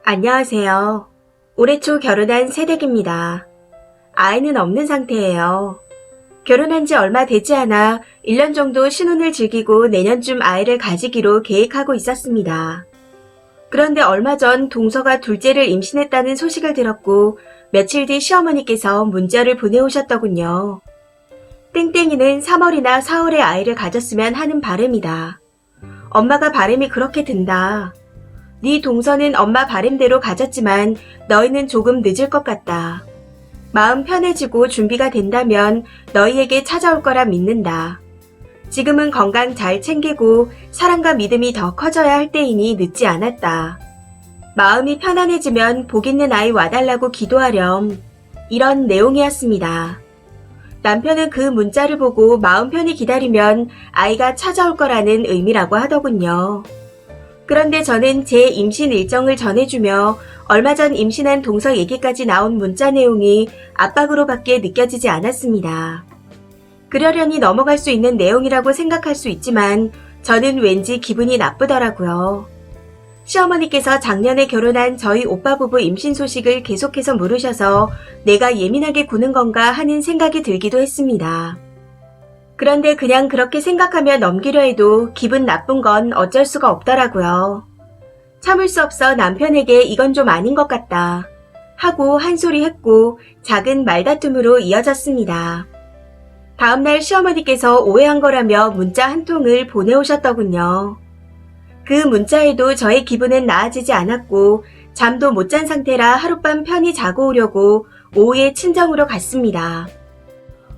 안녕하세요. 올해 초 결혼한 새댁입니다. 아이는 없는 상태예요. 결혼한 지 얼마 되지 않아 1년 정도 신혼을 즐기고 내년쯤 아이를 가지기로 계획하고 있었습니다. 그런데 얼마 전 동서가 둘째를 임신했다는 소식을 들었고 며칠 뒤 시어머니께서 문자를 보내오셨더군요. 땡땡이는 3월이나 4월에 아이를 가졌으면 하는 바람이다. 엄마가 바람이 그렇게 든다. 네 동서는 엄마 바람대로 가졌지만 너희는 조금 늦을 것 같다. 마음 편해지고 준비가 된다면 너희에게 찾아올 거라 믿는다. 지금은 건강 잘 챙기고 사랑과 믿음이 더 커져야 할 때이니 늦지 않았다. 마음이 편안해지면 복 있는 아이 와달라고 기도하렴. 이런 내용이었습니다. 남편은 그 문자를 보고 마음 편히 기다리면 아이가 찾아올 거라는 의미라고 하더군요. 그런데 저는 제 임신 일정을 전해주며 얼마 전 임신한 동서 얘기까지 나온 문자 내용이 압박으로밖에 느껴지지 않았습니다. 그러려니 넘어갈 수 있는 내용이라고 생각할 수 있지만 저는 왠지 기분이 나쁘더라고요. 시어머니께서 작년에 결혼한 저희 오빠 부부 임신 소식을 계속해서 물으셔서 내가 예민하게 구는 건가 하는 생각이 들기도 했습니다. 그런데 그냥 그렇게 생각하며 넘기려 해도 기분 나쁜 건 어쩔 수가 없더라고요. 참을 수 없어 남편에게 이건 좀 아닌 것 같다 하고 한 소리 했고 작은 말다툼으로 이어졌습니다. 다음날 시어머니께서 오해한 거라며 문자 한 통을 보내오셨더군요. 그 문자에도 저의 기분은 나아지지 않았고 잠도 못 잔 상태라 하룻밤 편히 자고 오려고 오후에 친정으로 갔습니다.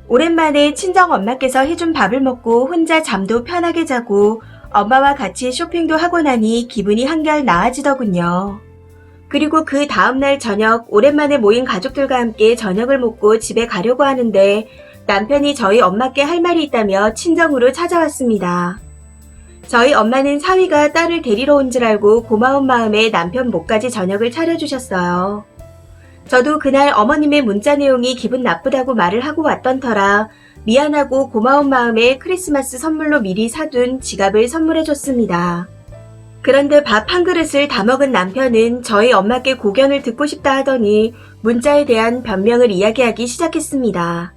오랜만에 친정엄마께서 해준 밥을 먹고 혼자 잠도 편하게 자고 엄마와 같이 쇼핑도 하고 나니 기분이 한결 나아지더군요. 그리고 그 다음날 저녁 오랜만에 모인 가족들과 함께 저녁을 먹고 집에 가려고 하는데 남편이 저희 엄마께 할 말이 있다며 친정으로 찾아왔습니다. 저희 엄마는 사위가 딸을 데리러 온 줄 알고 고마운 마음에 남편 목까지 저녁을 차려주셨어요. 저도 그날 어머님의 문자 내용이 기분 나쁘다고 말을 하고 왔던 터라 미안하고 고마운 마음에 크리스마스 선물로 미리 사둔 지갑을 선물해줬습니다. 그런데 밥 한 그릇을 다 먹은 남편은 저희 엄마께 고견을 듣고 싶다 하더니 문자에 대한 변명을 이야기하기 시작했습니다.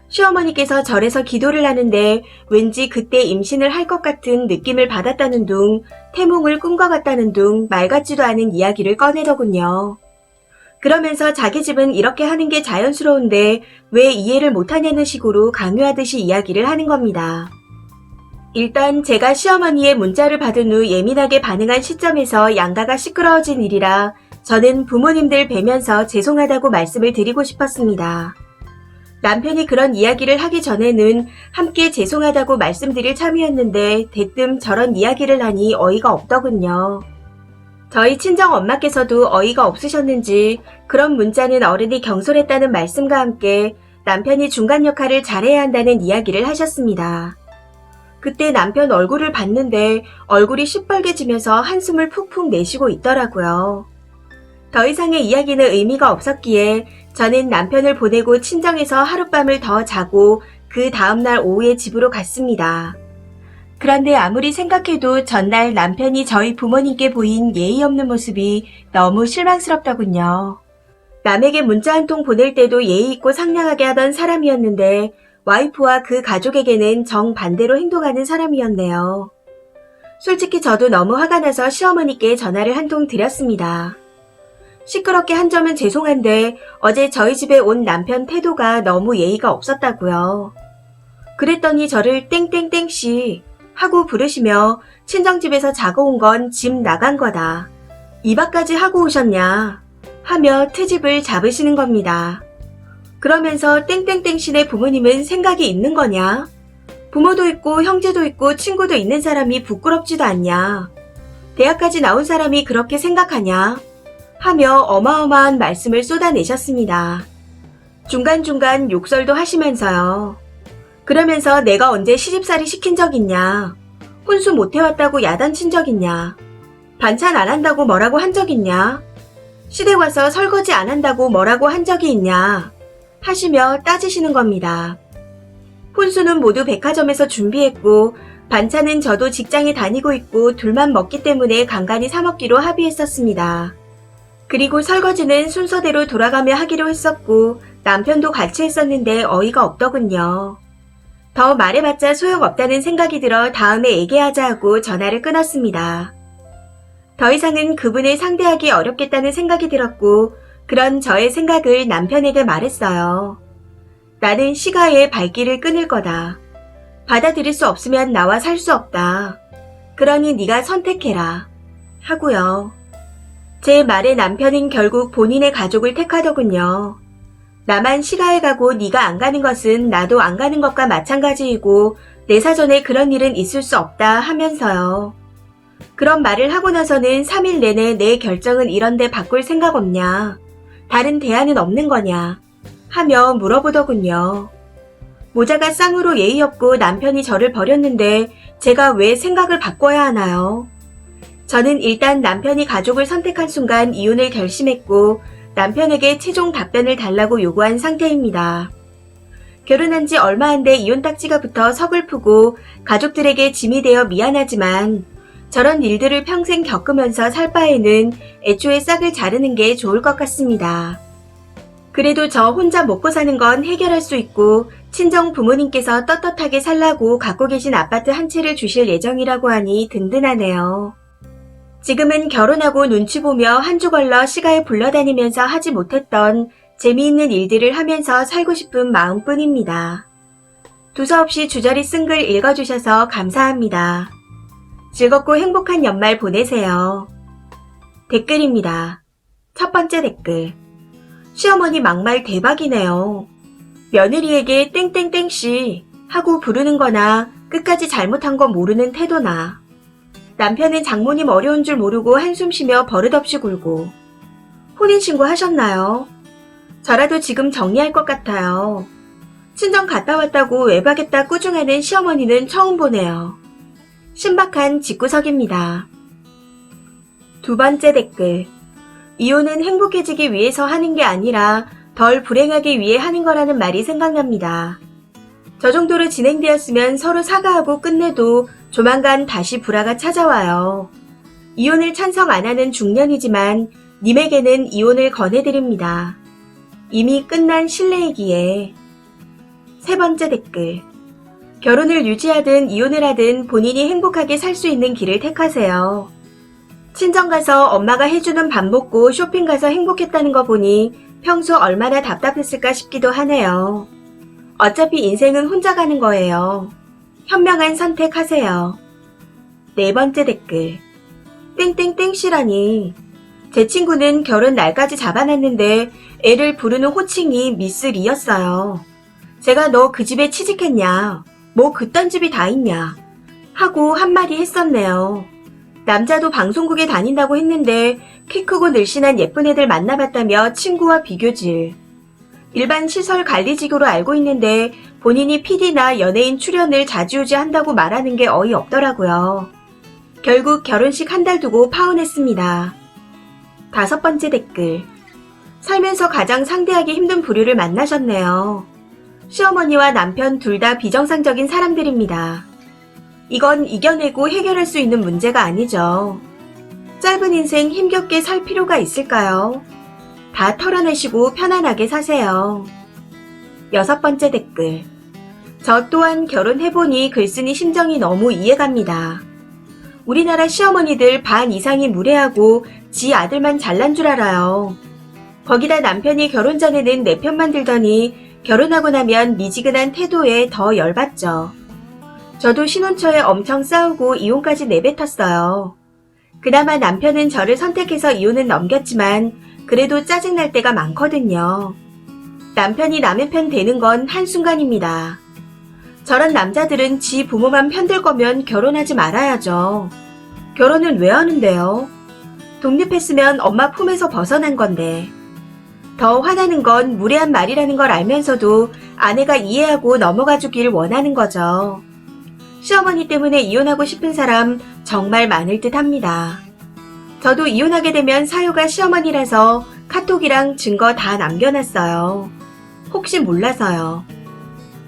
시어머니께서 절에서 기도를 하는데 왠지 그때 임신을 할 것 같은 느낌을 받았다는 둥 태몽을 꾼 것 같다는 둥 말 같지도 않은 이야기를 꺼내더군요. 그러면서 자기 집은 이렇게 하는 게 자연스러운데 왜 이해를 못하냐는 식으로 강요하듯이 이야기를 하는 겁니다. 일단 제가 시어머니의 문자를 받은 후 예민하게 반응한 시점에서 양가가 시끄러워진 일이라 저는 부모님들 뵈면서 죄송하다고 말씀을 드리고 싶었습니다. 남편이 그런 이야기를 하기 전에는 함께 죄송하다고 말씀드릴 참이었는데 대뜸 저런 이야기를 하니 어이가 없더군요. 저희 친정 엄마께서도 어이가 없으셨는지 그런 문자는 어른이 경솔했다는 말씀과 함께 남편이 중간 역할을 잘해야 한다는 이야기를 하셨습니다. 그때 남편 얼굴을 봤는데 얼굴이 시뻘개지면서 한숨을 푹푹 내쉬고 있더라고요. 더 이상의 이야기는 의미가 없었기에 저는 남편을 보내고 친정에서 하룻밤을 더 자고 그 다음날 오후에 집으로 갔습니다. 그런데 아무리 생각해도 전날 남편이 저희 부모님께 보인 예의 없는 모습이 너무 실망스럽더군요. 남에게 문자 한 통 보낼 때도 예의 있고 상냥하게 하던 사람이었는데 와이프와 그 가족에게는 정반대로 행동하는 사람이었네요. 솔직히 저도 너무 화가 나서 시어머니께 전화를 한 통 드렸습니다. 시끄럽게 한 점은 죄송한데 어제 저희 집에 온 남편 태도가 너무 예의가 없었다고요. 그랬더니 저를 땡땡땡씨 하고 부르시며 친정집에서 자고 온 건 집 나간 거다. 이박까지 하고 오셨냐 하며 트집을 잡으시는 겁니다. 그러면서 땡땡땡씨네 부모님은 생각이 있는 거냐? 부모도 있고 형제도 있고 친구도 있는 사람이 부끄럽지도 않냐? 대학까지 나온 사람이 그렇게 생각하냐? 하며 어마어마한 말씀을 쏟아내셨습니다. 중간중간 욕설도 하시면서요. 그러면서 내가 언제 시집살이 시킨 적 있냐? 혼수 못 해왔다고 야단친 적 있냐? 반찬 안 한다고 뭐라고 한 적 있냐? 시댁 와서 설거지 안 한다고 뭐라고 한 적이 있냐? 하시며 따지시는 겁니다. 혼수는 모두 백화점에서 준비했고 반찬은 저도 직장에 다니고 있고 둘만 먹기 때문에 간간히 사 먹기로 합의했었습니다. 그리고 설거지는 순서대로 돌아가며 하기로 했었고 남편도 같이 했었는데 어이가 없더군요. 더 말해봤자 소용없다는 생각이 들어 다음에 얘기하자 하고 전화를 끊었습니다. 더 이상은 그분을 상대하기 어렵겠다는 생각이 들었고 그런 저의 생각을 남편에게 말했어요. 나는 시가의 발길을 끊을 거다. 받아들일 수 없으면 나와 살 수 없다. 그러니 네가 선택해라. 하고요. 제 말에 남편은 결국 본인의 가족을 택하더군요. 나만 시가에 가고 네가 안 가는 것은 나도 안 가는 것과 마찬가지이고 내 사전에 그런 일은 있을 수 없다 하면서요. 그런 말을 하고 나서는 3일 내내 내 결정은 이런데 바꿀 생각 없냐. 다른 대안은 없는 거냐. 하며 물어보더군요. 모자가 쌍으로 예의 없고 남편이 저를 버렸는데 제가 왜 생각을 바꿔야 하나요? 저는 일단 남편이 가족을 선택한 순간 이혼을 결심했고 남편에게 최종 답변을 달라고 요구한 상태입니다. 결혼한 지 얼마 안 돼 이혼 딱지가 붙어 서글프고 가족들에게 짐이 되어 미안하지만 저런 일들을 평생 겪으면서 살 바에는 애초에 싹을 자르는 게 좋을 것 같습니다. 그래도 저 혼자 먹고 사는 건 해결할 수 있고 친정 부모님께서 떳떳하게 살라고 갖고 계신 아파트 한 채를 주실 예정이라고 하니 든든하네요. 지금은 결혼하고 눈치 보며 한 주 걸러 시가에 불러다니면서 하지 못했던 재미있는 일들을 하면서 살고 싶은 마음뿐입니다. 두서없이 주저리 쓴 글 읽어주셔서 감사합니다. 즐겁고 행복한 연말 보내세요. 댓글입니다. 첫 번째 댓글. 시어머니 막말 대박이네요. 며느리에게 땡땡땡씨 하고 부르는 거나 끝까지 잘못한 거 모르는 태도나. 남편은 장모님 어려운 줄 모르고 한숨 쉬며 버릇없이 굴고. 혼인신고 하셨나요? 저라도 지금 정리할 것 같아요. 친정 갔다 왔다고 외박했다 꾸중하는 시어머니는 처음 보네요. 신박한 집구석입니다. 두 번째 댓글. 이혼은 행복해지기 위해서 하는 게 아니라 덜 불행하기 위해 하는 거라는 말이 생각납니다. 저 정도로 진행되었으면 서로 사과하고 끝내도 조만간 다시 불화가 찾아와요. 이혼을 찬성 안 하는 중년이지만 님에게는 이혼을 권해드립니다. 이미 끝난 신뢰이기에. 세 번째 댓글. 결혼을 유지하든 이혼을 하든 본인이 행복하게 살 수 있는 길을 택하세요. 친정 가서 엄마가 해주는 밥 먹고 쇼핑 가서 행복했다는 거 보니 평소 얼마나 답답했을까 싶기도 하네요. 어차피 인생은 혼자 가는 거예요. 현명한 선택하세요. 네 번째 댓글. 땡땡땡씨라니. 제 친구는 결혼 날까지 잡아놨는데 애를 부르는 호칭이 미스 리였어요. 제가 너 그 집에 취직했냐? 뭐 그딴 집이 다 있냐? 하고 한마디 했었네요. 남자도 방송국에 다닌다고 했는데 키 크고 늘씬한 예쁜 애들 만나봤다며 친구와 비교질. 일반 시설 관리직으로 알고 있는데 본인이 PD나 연예인 출연을 좌지우지 한다고 말하는 게 어이없더라고요. 결국 결혼식 한 달 두고 파혼했습니다. 다섯 번째 댓글. 살면서 가장 상대하기 힘든 부류를 만나셨네요. 시어머니와 남편 둘 다 비정상적인 사람들입니다. 이건 이겨내고 해결할 수 있는 문제가 아니죠. 짧은 인생 힘겹게 살 필요가 있을까요? 다 털어내시고 편안하게 사세요. 여섯 번째 댓글. 저 또한 결혼해보니 글쓴이 심정이 너무 이해갑니다. 우리나라 시어머니들 반 이상이 무례하고 지 아들만 잘난 줄 알아요. 거기다 남편이 결혼 전에는 내 편만 들더니 결혼하고 나면 미지근한 태도에 더 열받죠. 저도 신혼초에 엄청 싸우고 이혼까지 내뱉었어요. 그나마 남편은 저를 선택해서 이혼은 넘겼지만 그래도 짜증날 때가 많거든요. 남편이 남의 편 되는 건 한순간입니다. 저런 남자들은 지 부모만 편들 거면 결혼하지 말아야죠. 결혼은 왜 하는데요? 독립했으면 엄마 품에서 벗어난 건데. 더 화나는 건 무례한 말이라는 걸 알면서도 아내가 이해하고 넘어가 주길 원하는 거죠. 시어머니 때문에 이혼하고 싶은 사람 정말 많을 듯 합니다. 저도 이혼하게 되면 사유가 시어머니라서 카톡이랑 증거 다 남겨놨어요. 혹시 몰라서요.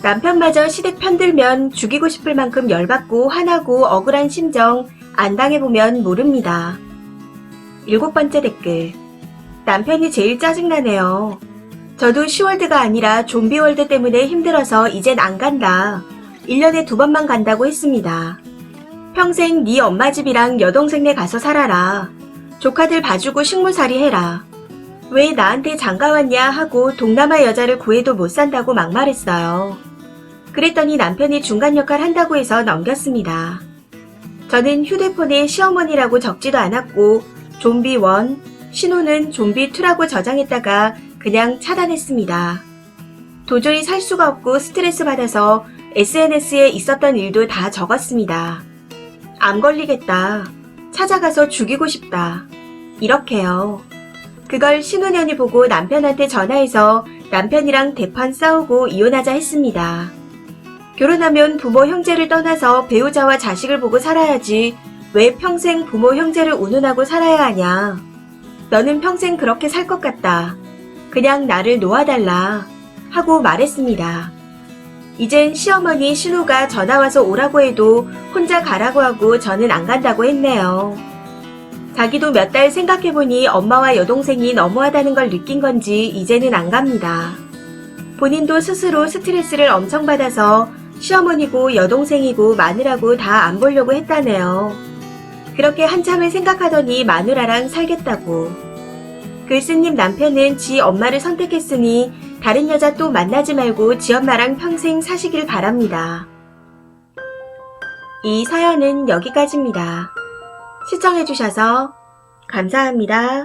남편마저 시댁 편들면 죽이고 싶을 만큼 열받고 화나고 억울한 심정 안 당해보면 모릅니다. 일곱 번째 댓글. 남편이 제일 짜증나네요. 저도 시월드가 아니라 좀비월드 때문에 힘들어서 이젠 안 간다. 1년에 2번만 간다고 했습니다. 평생 네 엄마 집이랑 여동생네 가서 살아라. 조카들 봐주고 식물살이 해라. 왜 나한테 장가왔냐 하고 동남아 여자를 구해도 못 산다고 막말했어요. 그랬더니 남편이 중간 역할 한다고 해서 넘겼습니다. 저는 휴대폰에 시어머니라고 적지도 않았고 좀비1, 신호는 좀비2라고 저장했다가 그냥 차단했습니다. 도저히 살 수가 없고 스트레스 받아서 SNS에 있었던 일도 다 적었습니다. 암 걸리겠다. 찾아가서 죽이고 싶다. 이렇게요. 그걸 신혼연이 보고 남편한테 전화해서 남편이랑 대판 싸우고 이혼하자 했습니다. 결혼하면 부모 형제를 떠나서 배우자와 자식을 보고 살아야지 왜 평생 부모 형제를 운운하고 살아야 하냐. 너는 평생 그렇게 살 것 같다. 그냥 나를 놓아달라 하고 말했습니다. 이젠 시어머니 신우가 전화와서 오라고 해도 혼자 가라고 하고 저는 안 간다고 했네요. 자기도 몇 달 생각해보니 엄마와 여동생이 너무하다는 걸 느낀 건지 이제는 안 갑니다. 본인도 스스로 스트레스를 엄청 받아서 시어머니고 여동생이고 마누라고 다 안 보려고 했다네요. 그렇게 한참을 생각하더니 마누라랑 살겠다고. 글쓴님 남편은 지 엄마를 선택했으니 다른 여자 또 만나지 말고 지 엄마랑 평생 사시길 바랍니다. 이 사연은 여기까지입니다. 시청해주셔서 감사합니다.